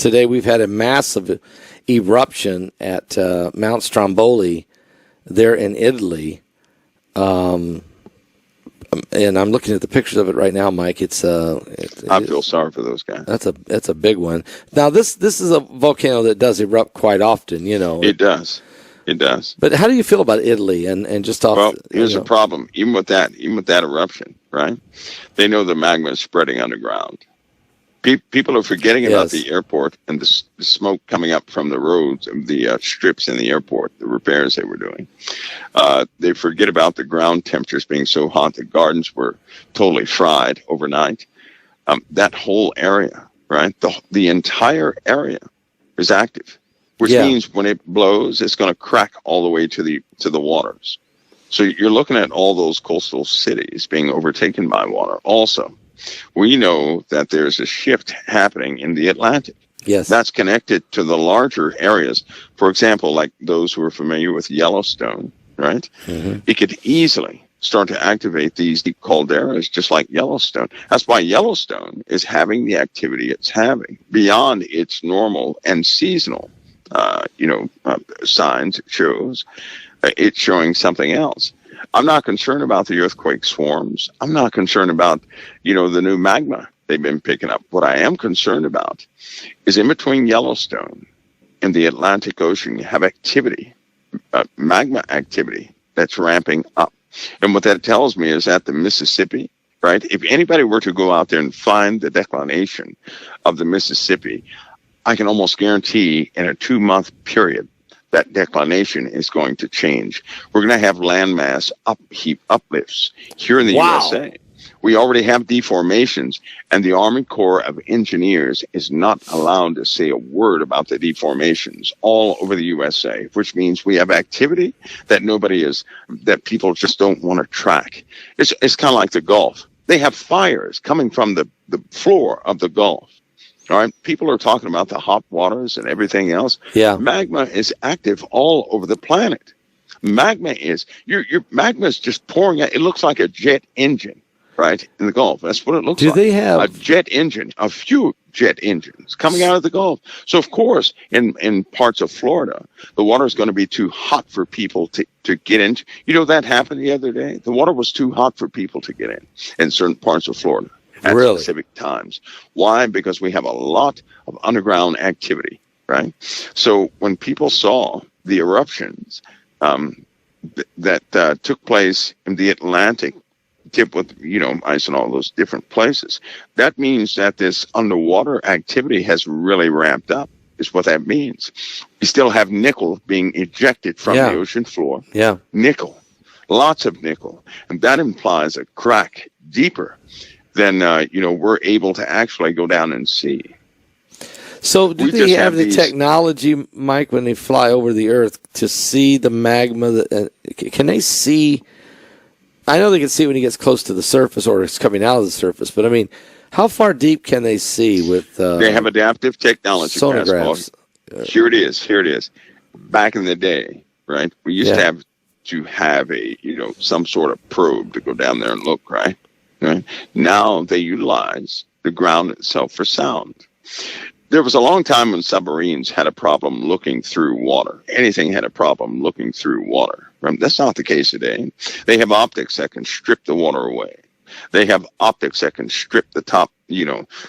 today we've had a massive eruption at Mount Stromboli there in Italy. And I'm looking at the pictures of it right now, Mike. I feel sorry for those guys. That's a big one. Now this is a volcano that does erupt quite often, you know. It does. It does. But how do you feel about Italy and just off? Well, here's the problem. Even with that eruption, right? They know the magma is spreading underground. People are forgetting about the airport and the smoke coming up from the roads, the strips in the airport, the repairs they were doing. They forget about the ground temperatures being so hot the gardens were totally fried overnight. That whole area, right? The entire area is active, which means when it blows, it's going to crack all the way to the waters. So you're looking at all those coastal cities being overtaken by water. Also, we know that there's a shift happening in the Atlantic. Yes. That's connected to the larger areas. For example, like those who are familiar with Yellowstone, right? Mm-hmm. It could easily start to activate these deep calderas just like Yellowstone. That's why Yellowstone is having the activity it's having beyond its normal and seasonal, signs it shows. It's showing something else. I'm not concerned about the earthquake swarms. I'm not concerned about, the new magma they've been picking up. What I am concerned about is in between Yellowstone and the Atlantic Ocean, you have activity, magma activity that's ramping up. And what that tells me is that the Mississippi, right? If anybody were to go out there and find the declination of the Mississippi, I can almost guarantee in a 2-month period, that declination is going to change. We're going to have landmass uplifts here in the USA. We already have deformations, and the Army Corps of Engineers is not allowed to say a word about the deformations all over the USA, which means we have activity that people just don't want to track. It's kind of like the Gulf. They have fires coming from the floor of the Gulf. All right, people are talking about the hot waters and everything else. Yeah, magma is active all over the planet. Magma is your magma is just pouring out. It looks like a jet engine, right, in the Gulf. That's what it looks like. Do they have a jet engine? A few jet engines coming out of the Gulf. So of course, in parts of Florida, the water is going to be too hot for people to get into. That happened the other day. The water was too hot for people to get in certain parts of Florida. At specific times. Why? Because we have a lot of underground activity, right? So when people saw the eruptions that took place in the Atlantic, tip with ice and all those different places, that means that this underwater activity has really ramped up. Is what that means. We still have nickel being ejected from the ocean floor. Yeah, nickel, lots of nickel, and that implies a crack deeper than we're able to actually go down and see. So do they have the technology, Mike, when they fly over the Earth to see the magma? Can they see? I know they can see when it gets close to the surface or it's coming out of the surface, but I mean, how far deep can they see with they have adaptive technology. Sonographs. Here it is. Back in the day, right, we used to have a some sort of probe to go down there and look, right? Right. Now they utilize the ground itself for sound. There was a long time when submarines had a problem looking through water. Anything had a problem looking through water. Right? That's not the case today. They have optics that can strip the water away. They have optics that can strip the top,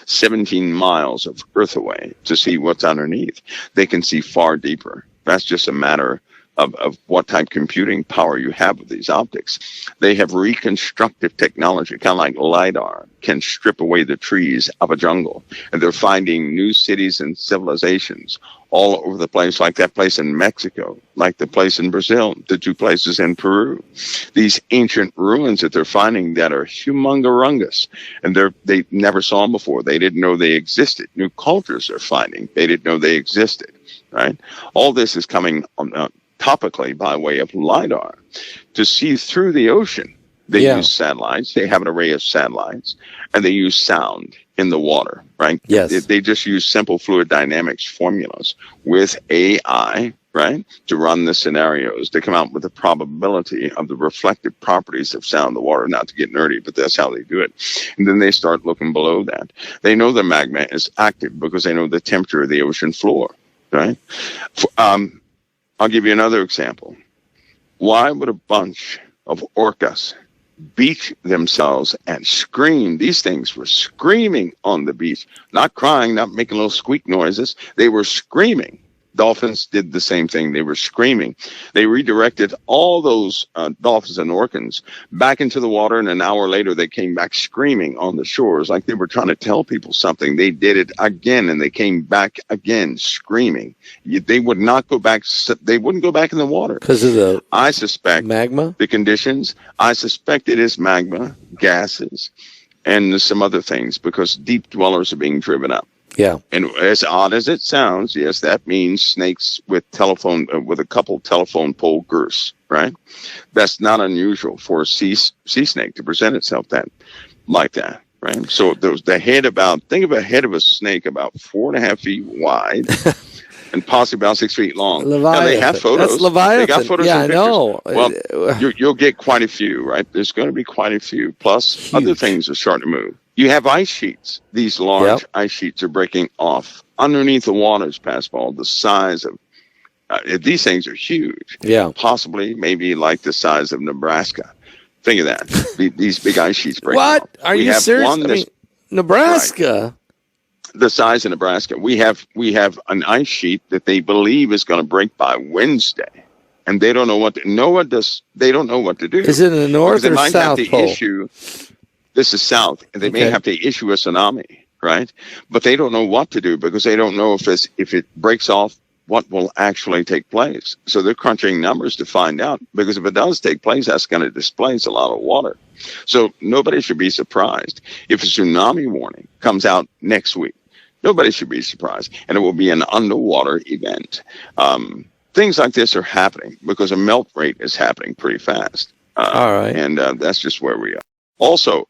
17 miles of earth away to see what's underneath. They can see far deeper. That's just a matter of what type of computing power you have with these optics. They have reconstructive technology, kind of like LiDAR, can strip away the trees of a jungle. And they're finding new cities and civilizations all over the place, like that place in Mexico, like the place in Brazil, the 2 places in Peru. These ancient ruins that they're finding that are humongerungus, and they never saw them before. They didn't know they existed. New cultures they're finding. They didn't know they existed, right? All this is coming on topically by way of LiDAR to see through the ocean. They use satellites. They have an array of satellites, and they use sound in the water, right? Yes. They just use simple fluid dynamics formulas with AI, right, to run the scenarios, to come out with the probability of the reflective properties of sound in the water, not to get nerdy, but that's how they do it. And then they start looking below that. They know the magma is active because they know the temperature of the ocean floor, right? I'll give you another example. Why would a bunch of orcas beat themselves and scream? These things were screaming on the beach, not crying, not making little squeak noises. They were screaming. Dolphins did the same thing. They were screaming. They redirected all those dolphins and orcas back into the water, and an hour later they came back screaming on the shores like they were trying to tell people something. They did it again, and they came back again screaming. They would not go back. They wouldn't go back in the water because of the, I suspect, magma, the conditions. I suspect it is magma, gases, and some other things, because deep dwellers are being driven up. Yeah. And as odd as it sounds, yes, that means snakes with a couple telephone pole girths, right? That's not unusual for a sea snake to present itself like that, right? So the head think of a head of a snake about 4.5 feet wide and possibly about 6 feet long. Leviathan. Now they have photos. That's Leviathan. They got photos and pictures. I know. Well, you'll get quite a few, right? There's going to be quite a few. Plus, huge. Other things are starting to move. You have ice sheets. These large ice sheets are breaking off underneath the waters, Pascal. The size of these things are huge. Yeah. Possibly, maybe like the size of Nebraska. Think of that. These big ice sheets breaking off. What? Are you serious? Nebraska. Right. The size of Nebraska. We have an ice sheet that they believe is going to break by Wednesday, and they don't know what they don't know what to do. Is it in the north or south pole? This is south, and they may have to issue a tsunami, right? But they don't know what to do because they don't know if it breaks off, what will actually take place. So they're crunching numbers to find out, because if it does take place, that's going to displace a lot of water. So nobody should be surprised if a tsunami warning comes out next week. Nobody should be surprised, and it will be an underwater event. Things like this are happening because a melt rate is happening pretty fast. All right. And that's just where we are. Also,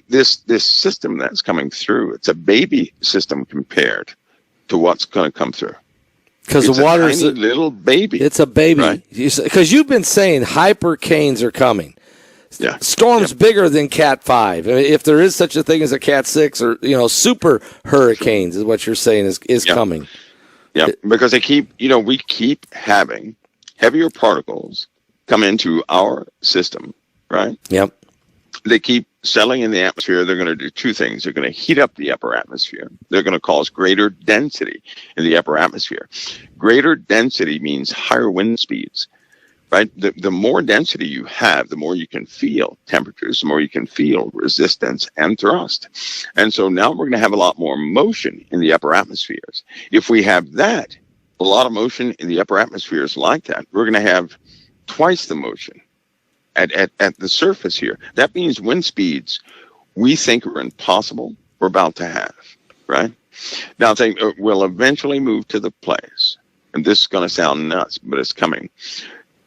this system that's coming through, it's a baby system compared to what's going to come through. Because the water is a little baby. It's a baby. Because you've been saying hypercanes are coming. Yeah. Storms bigger than Cat 5. If there is such a thing as a Cat 6, or super hurricanes is what you're saying is coming. Yeah, because we keep having heavier particles come into our system, right? Yep. They keep settling in the atmosphere. They're going to do two things. They're going to heat up the upper atmosphere. They're going to cause greater density in the upper atmosphere. Greater density means higher wind speeds, right? The more density you have, the more you can feel temperatures, the more you can feel resistance and thrust. And so now we're going to have a lot more motion in the upper atmospheres. If we have that, a lot of motion in the upper atmospheres like that, we're going to have twice the motion at the surface here. That means wind speeds we think are impossible, we're about to have, right? Now, I think we'll eventually move to the place, and this is going to sound nuts, but it's coming,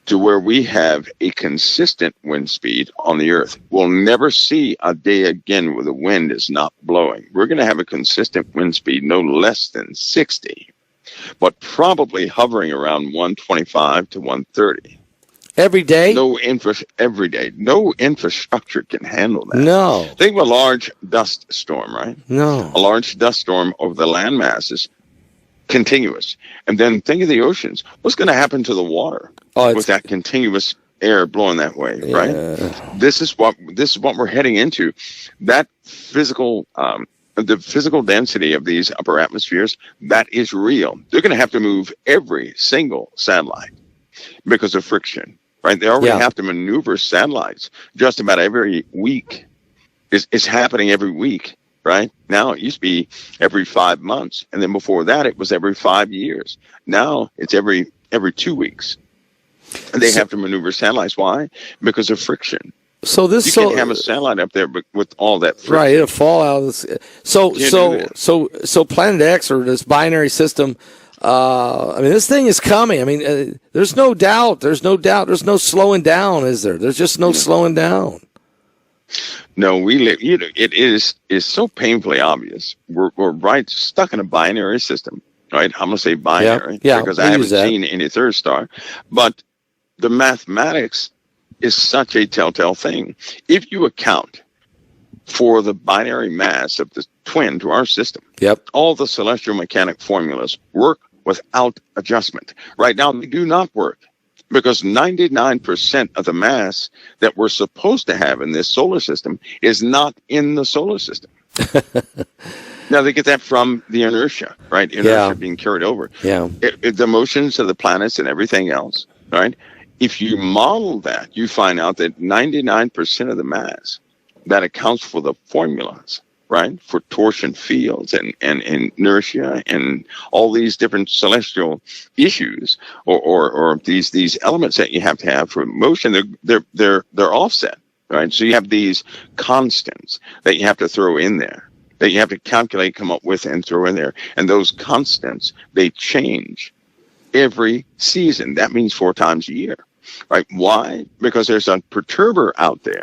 to where we have a consistent wind speed on the Earth. We'll never see a day again where the wind is not blowing. We're going to have a consistent wind speed no less than 60, but probably hovering around 125 to 130. Every day? Every day. No infrastructure can handle that. No. Think of a large dust storm, right? No. A large dust storm over the land masses, continuous. And then think of the oceans. What's going to happen to the water with that continuous air blowing that way, right? This is what we're heading into. That physical, the physical density of these upper atmospheres, that is real. They're going to have to move every single satellite because of friction. Right, they already have to maneuver satellites just about every week. It's happening every week. Right now, it used to be every 5 months, and then before that, it was every 5 years. Now it's every 2 weeks, and they have to maneuver satellites. Why? Because of friction. So you can't have a satellite up there, but with all that friction. Right, it'll fall out of this. So Planet X, or this binary system. This thing is coming. There's no doubt. There's no slowing down, is there? There's just no slowing down. No, we live. It is so painfully obvious. We're right stuck in a binary system, right? I'm going to say binary because I haven't seen any third star. But the mathematics is such a telltale thing. If you account for the binary mass of the twin to our system, all the celestial mechanic formulas work without adjustment. Right now, they do not work because 99% of the mass that we're supposed to have in this solar system is not in the solar system. Now, they get that from the inertia, right? Inertia being carried over. The motions of the planets and everything else, right? If you model that, you find out that 99% of the mass that accounts for the formulas, right, for torsion fields and inertia and all these different celestial issues or these elements that you have to have for motion, they're offset, right? So you have these constants that you have to throw in there, that you have to calculate, come up with, and throw in there. And those constants, they change every season. That means 4 times a year. Right? Why? Because there's a perturber out there.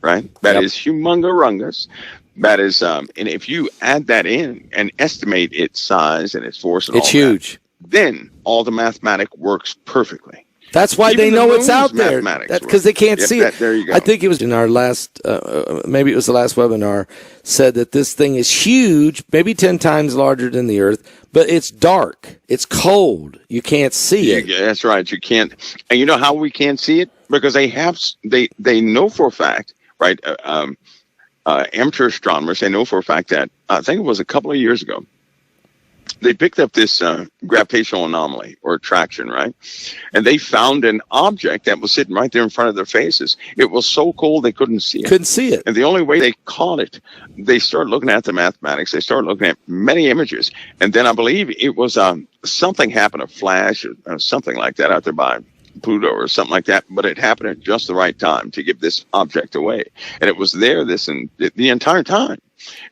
Right? That is humongous. That is, and if you add that in and estimate its size and its force, and it's all huge. Then all the mathematics works perfcally. That's why they know it's out there. That's because they can't see it. There you go. I think it was in our last, maybe it was the last webinar, said that this thing is huge, maybe 10 times larger than the Earth, but it's dark. It's cold. You can't see it. Yeah, that's right. You can't. And you know how we can't see it? Because they know for a fact, right? Amateur astronomers, they know for a fact that, I think it was a couple of years ago, they picked up this gravitational anomaly or attraction, right? And they found an object that was sitting right there in front of their faces. It was so cold they couldn't see it. And the only way they caught it, they started looking at the mathematics. They started looking at many images. And then I believe it was something happened, a flash or something like that out there by Pluto or something like that. But it happened at just the right time to give this object away. And it was there the entire time.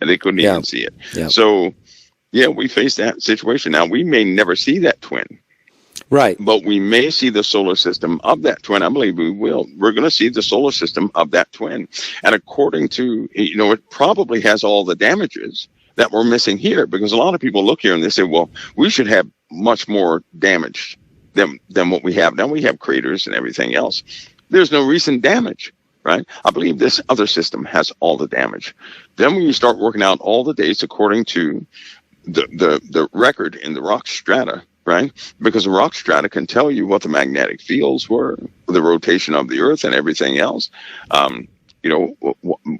And they couldn't even see it. So... yeah, we face that situation. Now, we may never see that twin. Right. But we may see the solar system of that twin. I believe we will. We're going to see the solar system of that twin. And according to, it probably has all the damages that we're missing here. Because a lot of people look here and they say, well, we should have much more damage than what we have. Now we have craters and everything else. There's no recent damage. Right? I believe this other system has all the damage. Then when you start working out all the dates according to the record in the rock strata, right? Because the rock strata can tell you what the magnetic fields were, the rotation of the Earth and everything else.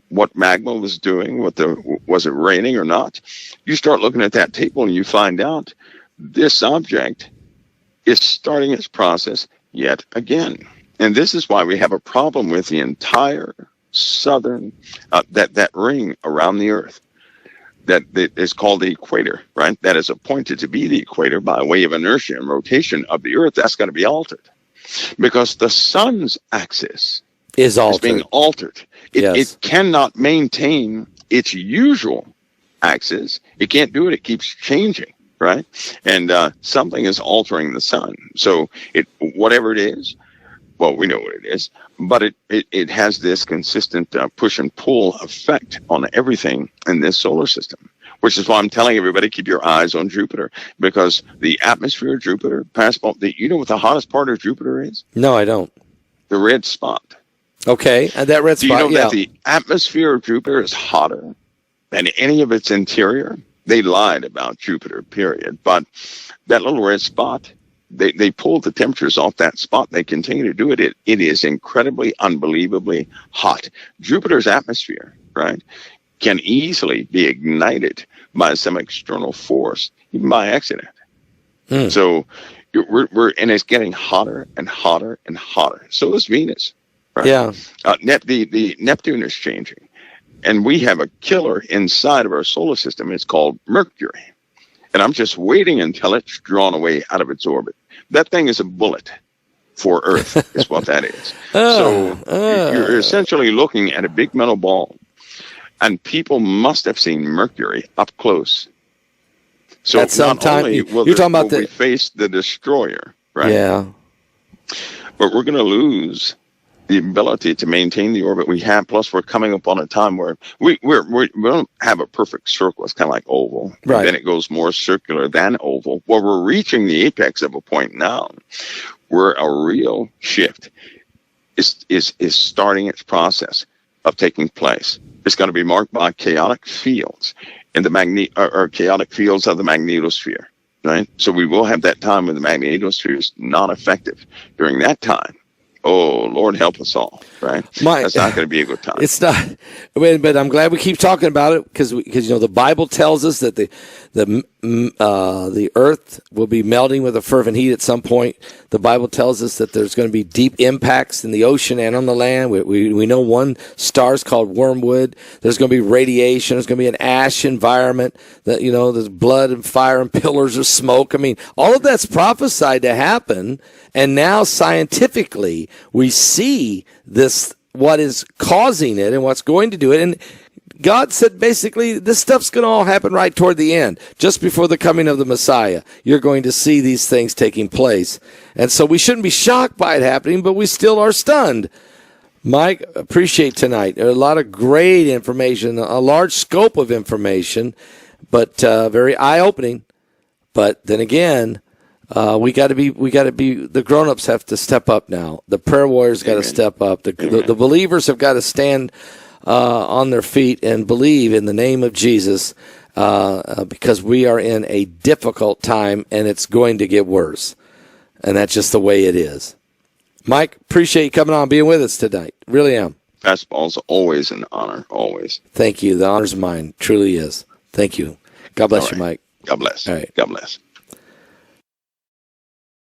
What magma was doing, was it raining or not? You start looking at that table and you find out this object is starting its process yet again. And this is why we have a problem with the entire southern, that ring around the Earth. That is called the equator, right? That is appointed to be the equator by way of inertia and rotation of the Earth. That's going to be altered because the sun's axis is being altered. It cannot maintain its usual axis. It can't do it. It keeps changing, right? And something is altering the sun. So whatever it is, well, we know what it is, but it has this consistent push and pull effect on everything in this solar system, which is why I'm telling everybody, keep your eyes on Jupiter, because the atmosphere of Jupiter, you know what the hottest part of Jupiter is? No, I don't. The red spot. Okay, and that red spot, do you know that the atmosphere of Jupiter is hotter than any of its interior? They lied about Jupiter, period. But that little red spot, They pulled the temperatures off that spot. They continue to do it. It is incredibly, unbelievably hot. Jupiter's atmosphere, right, can easily be ignited by some external force, even by accident. So and it's getting hotter and hotter and hotter. So is Venus. Right? Yeah. The Neptune is changing, and we have a killer inside of our solar system. It's called Mercury. And I'm just waiting until it's drawn away out of its orbit. That thing is a bullet for Earth, is what that is. You're essentially looking at a big metal ball. And people must have seen Mercury up close. So at some time, will we face the destroyer, right? Yeah. But we're going to lose the ability to maintain the orbit we have. Plus, we're coming up on a time where we don't have a perfect circle. It's kind of like oval. Right. And then it goes more circular than oval. Well, we're reaching the apex of a point now where a real shift is starting its process of taking place. It's going to be marked by chaotic fields in the or chaotic fields of the magnetosphere. Right. So we will have that time when the magnetosphere is not effective. During that time, oh, Lord help us all, right? That's not going to be a good time. It's not, but I'm glad we keep talking about it because the Bible tells us that the earth will be melting with a fervent heat at some point. The Bible tells us that there's going to be deep impacts in the ocean and on the land. We know one star is called wormwood. There's going to be radiation. There's going to be an ash environment. That there's blood and fire and pillars of smoke. I mean, all of that's prophesied to happen. And now scientifically, we see this, what is causing it and what's going to do it. And God said basically this stuff's going to all happen right toward the end, just before the coming of the Messiah. You're going to see these things taking place. And so we shouldn't be shocked by it happening, but we still are stunned. Mike, appreciate tonight. A lot of great information, a large scope of information, but very eye-opening. But then again, we got to be. The grown-ups have to step up now. The prayer warriors got to step up. The believers have got to stand on their feet and believe in the name of Jesus, because we are in a difficult time and it's going to get worse. And that's just the way it is. Mike, appreciate you coming on, being with us tonight. Really am. Fastball's always an honor, always. Thank you. The honor's mine. Truly is. Thank you. God bless you, Mike. God bless. All right. God bless.